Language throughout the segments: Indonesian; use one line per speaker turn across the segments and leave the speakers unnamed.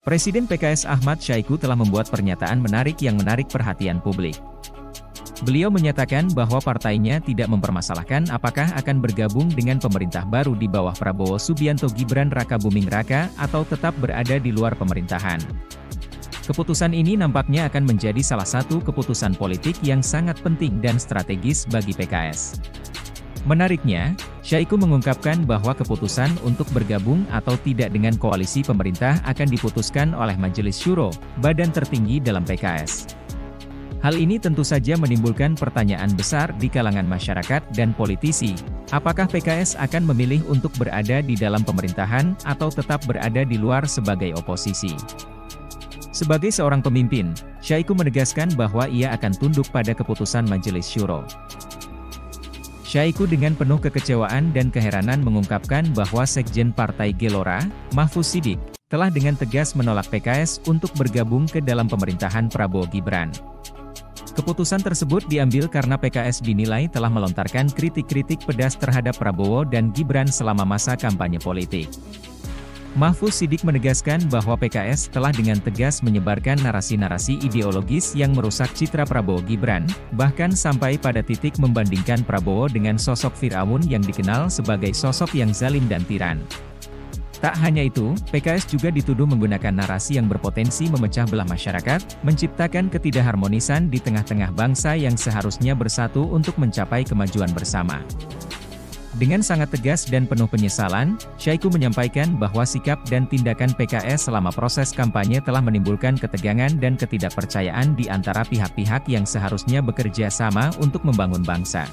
Presiden PKS Ahmad Syaiqo telah membuat pernyataan menarik yang menarik perhatian publik. Beliau menyatakan bahwa partainya tidak mempermasalahkan apakah akan bergabung dengan pemerintah baru di bawah Prabowo Subianto Gibran Rakabuming Raka atau tetap berada di luar pemerintahan. Keputusan ini nampaknya akan menjadi salah satu keputusan politik yang sangat penting dan strategis bagi PKS. Menariknya, Syaiqo mengungkapkan bahwa keputusan untuk bergabung atau tidak dengan koalisi pemerintah akan diputuskan oleh Majelis Syuro, badan tertinggi dalam PKS. Hal ini tentu saja menimbulkan pertanyaan besar di kalangan masyarakat dan politisi. Apakah PKS akan memilih untuk berada di dalam pemerintahan atau tetap berada di luar sebagai oposisi? Sebagai seorang pemimpin, Syaiqo menegaskan bahwa ia akan tunduk pada keputusan Majelis Syuro. Syaiqo dengan penuh kekecewaan dan keheranan mengungkapkan bahwa Sekjen Partai Gelora, Mahfuz Siddiq, telah dengan tegas menolak PKS untuk bergabung ke dalam pemerintahan Prabowo Gibran. Keputusan tersebut diambil karena PKS dinilai telah melontarkan kritik-kritik pedas terhadap Prabowo dan Gibran selama masa kampanye politik. Mahfuz Siddiq menegaskan bahwa PKS telah dengan tegas menyebarkan narasi-narasi ideologis yang merusak citra Prabowo Gibran, bahkan sampai pada titik membandingkan Prabowo dengan sosok Firaun yang dikenal sebagai sosok yang zalim dan tiran. Tak hanya itu, PKS juga dituduh menggunakan narasi yang berpotensi memecah belah masyarakat, menciptakan ketidakharmonisan di tengah-tengah bangsa yang seharusnya bersatu untuk mencapai kemajuan bersama. Dengan sangat tegas dan penuh penyesalan, Syaiqo menyampaikan bahwa sikap dan tindakan PKS selama proses kampanye telah menimbulkan ketegangan dan ketidakpercayaan di antara pihak-pihak yang seharusnya bekerja sama untuk membangun bangsa.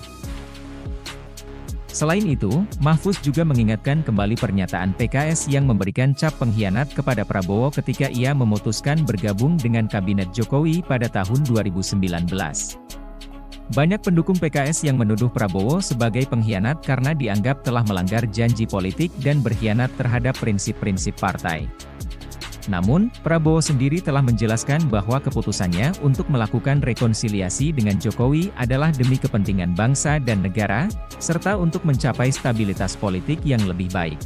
Selain itu, Mahfuz juga mengingatkan kembali pernyataan PKS yang memberikan cap pengkhianat kepada Prabowo ketika ia memutuskan bergabung dengan Kabinet Jokowi pada tahun 2019. Banyak pendukung PKS yang menuduh Prabowo sebagai pengkhianat karena dianggap telah melanggar janji politik dan berkhianat terhadap prinsip-prinsip partai. Namun, Prabowo sendiri telah menjelaskan bahwa keputusannya untuk melakukan rekonsiliasi dengan Jokowi adalah demi kepentingan bangsa dan negara, serta untuk mencapai stabilitas politik yang lebih baik.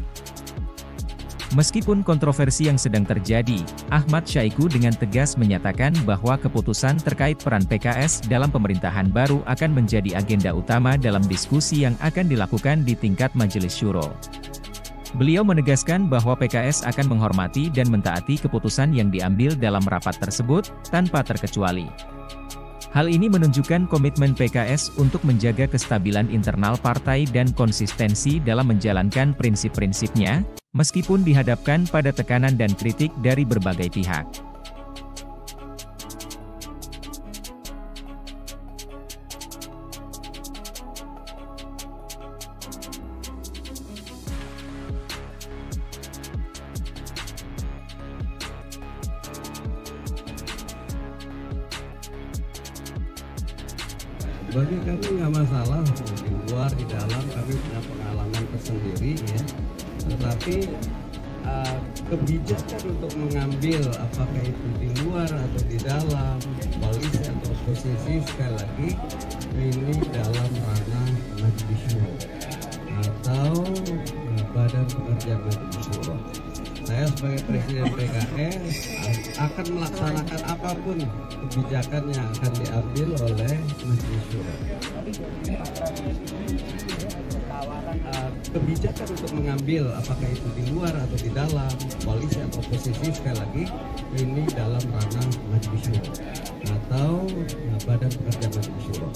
Meskipun kontroversi yang sedang terjadi, Ahmad Syaiqo dengan tegas menyatakan bahwa keputusan terkait peran PKS dalam pemerintahan baru akan menjadi agenda utama dalam diskusi yang akan dilakukan di tingkat Majelis Syuro. Beliau menegaskan bahwa PKS akan menghormati dan mentaati keputusan yang diambil dalam rapat tersebut, tanpa terkecuali. Hal ini menunjukkan komitmen PKS untuk menjaga kestabilan internal partai dan konsistensi dalam menjalankan prinsip-prinsipnya, meskipun dihadapkan pada tekanan dan kritik dari berbagai pihak.
Bagi kami nggak masalah, di luar, di dalam, kami punya pengalaman tersendiri ya. Tetapi kebijakan untuk mengambil apakah itu di luar atau di dalam, koalisi atau oposisi, sekali lagi ini dalam ranah Majelis Syuro atau Badan Pekerja Majelis Syuro. Saya sebagai Presiden PKS akan melaksanakan apapun kebijakan yang akan diambil oleh Majelis Syuro. Kebijakan untuk mengambil apakah itu di luar atau di dalam, koalisi atau oposisi, sekali lagi ini dalam ranah Majelis Syuro atau Badan Pekerja Majelis Syuro.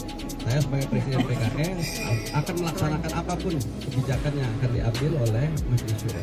Saya sebagai Presiden PKS akan melaksanakan apapun kebijakan yang akan diambil oleh Majelis Syuro.